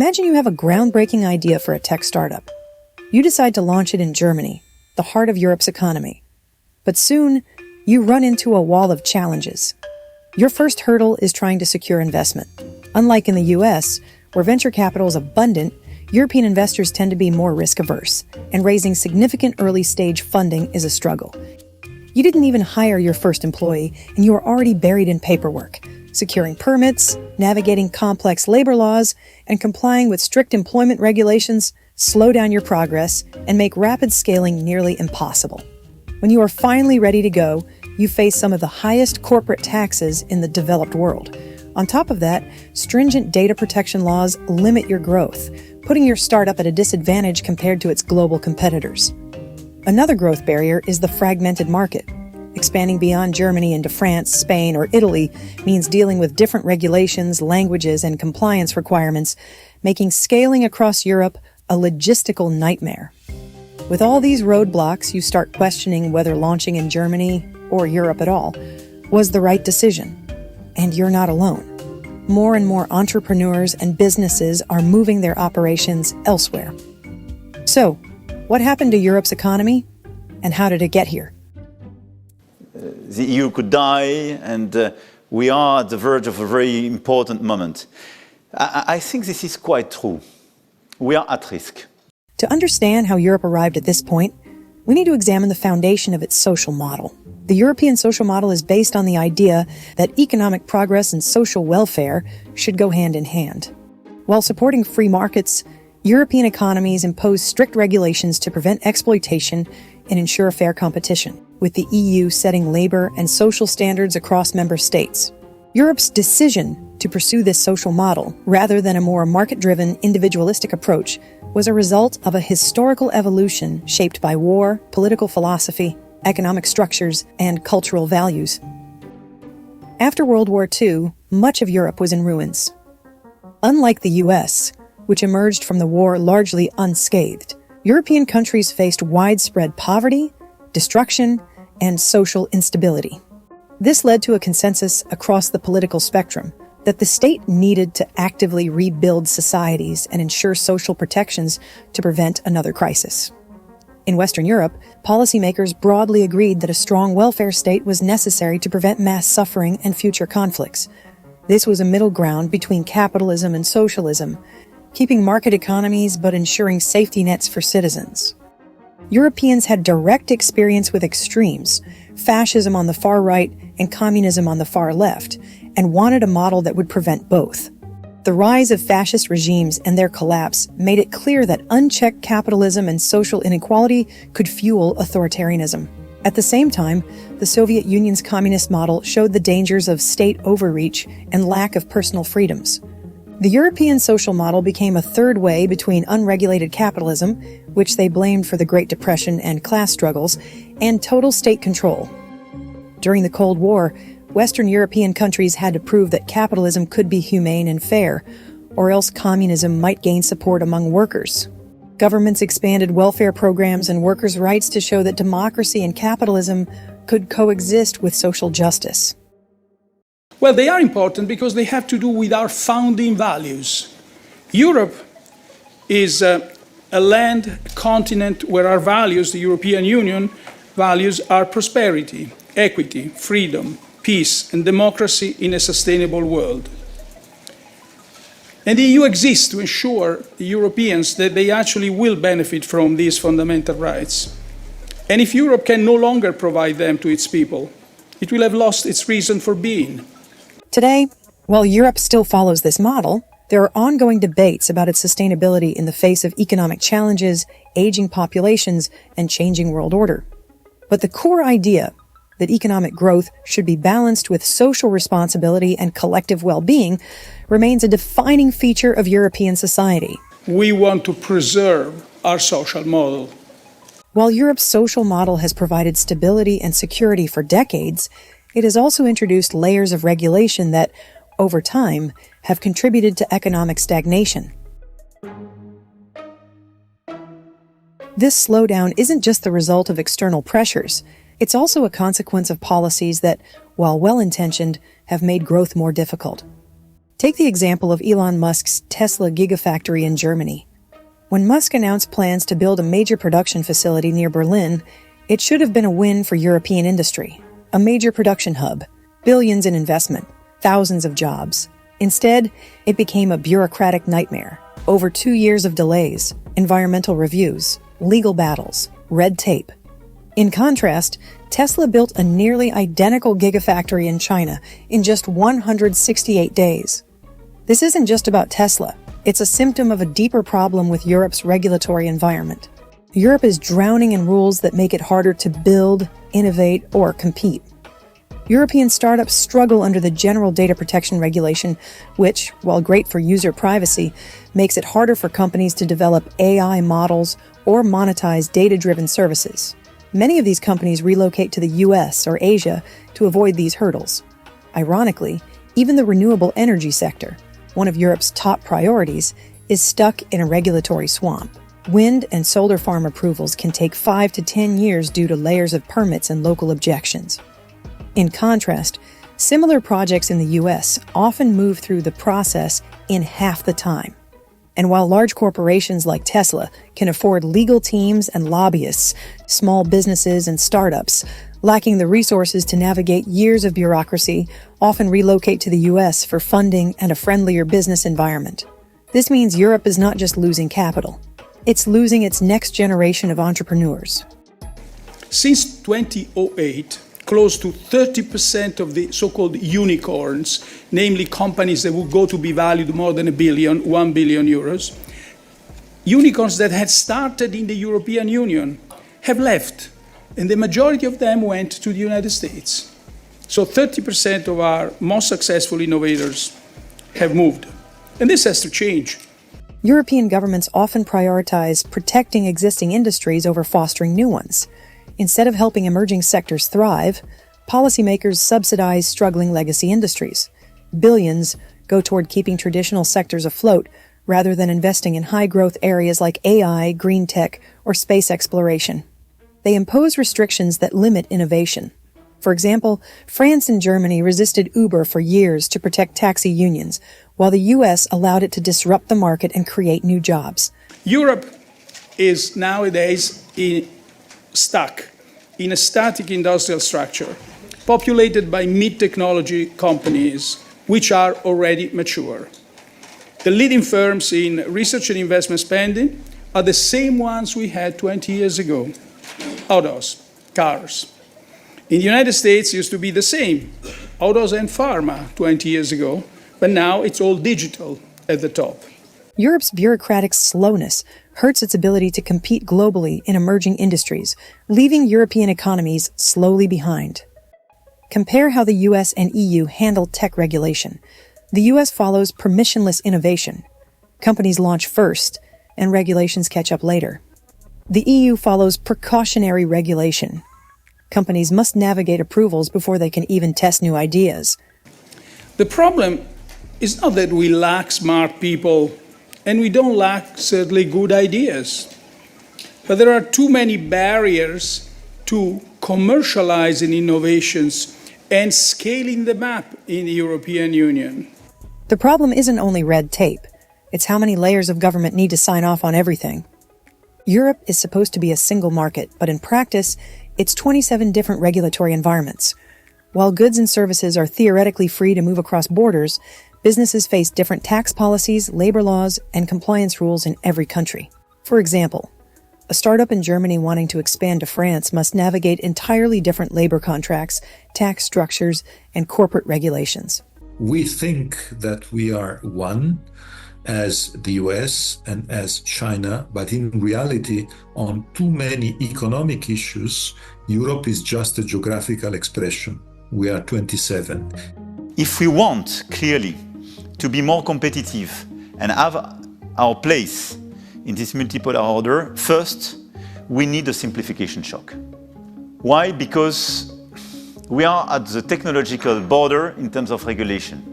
Imagine you have a groundbreaking idea for a tech startup. You decide to launch it in Germany, the heart of Europe's economy. But soon, you run into a wall of challenges. Your first hurdle is trying to secure investment. Unlike in the US, where venture capital is abundant, European investors tend to be more risk-averse, and raising significant early-stage funding is a struggle. You didn't even hire your first employee, and you are already buried in paperwork, securing permits, navigating complex labor laws, and complying with strict employment regulations slow down your progress and make rapid scaling nearly impossible. When you are finally ready to go, you face some of the highest corporate taxes in the developed world. On top of that, stringent data protection laws limit your growth, putting your startup at a disadvantage compared to its global competitors. Another growth barrier is the fragmented market. Expanding beyond Germany into France, Spain, or Italy means dealing with different regulations, languages, and compliance requirements, making scaling across Europe a logistical nightmare. With all these roadblocks, you start questioning whether launching in Germany, or Europe at all, was the right decision. And you're not alone. More and more entrepreneurs and businesses are moving their operations elsewhere. So, what happened to Europe's economy, and how did it get here? The EU could die, and we are at the verge of a very important moment. I think this is quite true. We are at risk. To understand how Europe arrived at this point, we need to examine the foundation of its social model. The European social model is based on the idea that economic progress and social welfare should go hand in hand. While supporting free markets, European economies impose strict regulations to prevent exploitation and ensure fair competition, with the EU setting labor and social standards across member states. Europe's decision to pursue this social model, rather than a more market-driven, individualistic approach, was a result of a historical evolution shaped by war, political philosophy, economic structures, and cultural values. After World War II, much of Europe was in ruins. Unlike the US, which emerged from the war largely unscathed, European countries faced widespread poverty, destruction, and social instability. This led to a consensus across the political spectrum that the state needed to actively rebuild societies and ensure social protections to prevent another crisis. In Western Europe, policymakers broadly agreed that a strong welfare state was necessary to prevent mass suffering and future conflicts. This was a middle ground between capitalism and socialism, keeping market economies but ensuring safety nets for citizens. Europeans had direct experience with extremes, fascism on the far right and communism on the far left, and wanted a model that would prevent both. The rise of fascist regimes and their collapse made it clear that unchecked capitalism and social inequality could fuel authoritarianism. At the same time, the Soviet Union's communist model showed the dangers of state overreach and lack of personal freedoms. The European social model became a third way between unregulated capitalism, which they blamed for the Great Depression and class struggles, and total state control. During the Cold War, Western European countries had to prove that capitalism could be humane and fair, or else communism might gain support among workers. Governments expanded welfare programs and workers' rights to show that democracy and capitalism could coexist with social justice. Well, they are important because they have to do with our founding values. Europe is a land, a continent where our values, the European Union values, are prosperity, equity, freedom, peace, and democracy in a sustainable world. And the EU exists to ensure the Europeans that they actually will benefit from these fundamental rights. And if Europe can no longer provide them to its people, it will have lost its reason for being. Today, while Europe still follows this model, there are ongoing debates about its sustainability in the face of economic challenges, aging populations, and changing world order. But the core idea that economic growth should be balanced with social responsibility and collective well-being remains a defining feature of European society. We want to preserve our social model. While Europe's social model has provided stability and security for decades, it has also introduced layers of regulation that, over time, have contributed to economic stagnation. This slowdown isn't just the result of external pressures. It's also a consequence of policies that, while well-intentioned, have made growth more difficult. Take the example of Elon Musk's Tesla Gigafactory in Germany. When Musk announced plans to build a major production facility near Berlin, it should have been a win for European industry. A major production hub, billions in investment, thousands of jobs. Instead, it became a bureaucratic nightmare. Over 2 years of delays, environmental reviews, legal battles, red tape. In contrast, Tesla built a nearly identical gigafactory in China in just 168 days. This isn't just about Tesla. It's a symptom of a deeper problem with Europe's regulatory environment. Europe is drowning in rules that make it harder to build, innovate, or compete. European startups struggle under the General Data Protection Regulation, which, while great for user privacy, makes it harder for companies to develop AI models or monetize data-driven services. Many of these companies relocate to the US or Asia to avoid these hurdles. Ironically, even the renewable energy sector, one of Europe's top priorities, is stuck in a regulatory swamp. Wind and solar farm approvals can take 5 to 10 years due to layers of permits and local objections. In contrast, similar projects in the US often move through the process in half the time. And while large corporations like Tesla can afford legal teams and lobbyists, small businesses and startups, lacking the resources to navigate years of bureaucracy, often relocate to the US for funding and a friendlier business environment. This means Europe is not just losing capital. It's losing its next generation of entrepreneurs. Since 2008, close to 30% of the so-called unicorns, namely companies that would go to be valued more than 1 billion euros, unicorns that had started in the European Union have left, and the majority of them went to the United States. So 30% of our most successful innovators have moved, and this has to change. European governments often prioritize protecting existing industries over fostering new ones. Instead of helping emerging sectors thrive, policymakers subsidize struggling legacy industries. Billions go toward keeping traditional sectors afloat rather than investing in high-growth areas like AI, green tech, or space exploration. They impose restrictions that limit innovation. For example, France and Germany resisted Uber for years to protect taxi unions, while the US allowed it to disrupt the market and create new jobs. Europe is nowadays stuck in a static industrial structure, populated by mid-technology companies, which are already mature. The leading firms in research and investment spending are the same ones we had 20 years ago. Autos, cars. In the United States, it used to be the same, autos and pharma 20 years ago, but now it's all digital at the top. Europe's bureaucratic slowness hurts its ability to compete globally in emerging industries, leaving European economies slowly behind. Compare how the US and EU handle tech regulation. The US follows permissionless innovation. Companies launch first, and regulations catch up later. The EU follows precautionary regulation. Companies must navigate approvals before they can even test new ideas. The problem is not that we lack smart people, and we don't lack certainly good ideas, but there are too many barriers to commercializing innovations and scaling them up in the European Union. The problem isn't only red tape. It's how many layers of government need to sign off on everything. Europe is supposed to be a single market, but in practice, it's 27 different regulatory environments. While goods and services are theoretically free to move across borders, businesses face different tax policies, labor laws, and compliance rules in every country. For example, a startup in Germany wanting to expand to France must navigate entirely different labor contracts, tax structures, and corporate regulations. We think that we are one as the US and as China, but in reality, on too many economic issues, Europe is just a geographical expression. We are 27. If we want, clearly, to be more competitive and have our place in this multipolar order, first, we need a simplification shock. Why? Because we are at the technological border in terms of regulation.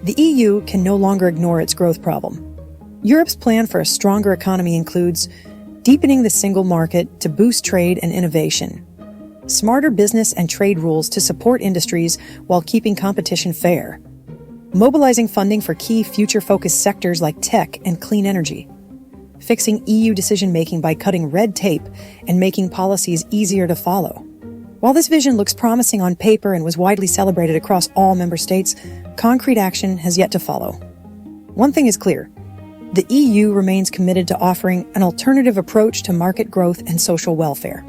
The EU can no longer ignore its growth problem. Europe's plan for a stronger economy includes deepening the single market to boost trade and innovation, smarter business and trade rules to support industries while keeping competition fair, mobilizing funding for key future-focused sectors like tech and clean energy, fixing EU decision-making by cutting red tape and making policies easier to follow. While this vision looks promising on paper and was widely celebrated across all member states, concrete action has yet to follow. One thing is clear: the EU remains committed to offering an alternative approach to market growth and social welfare.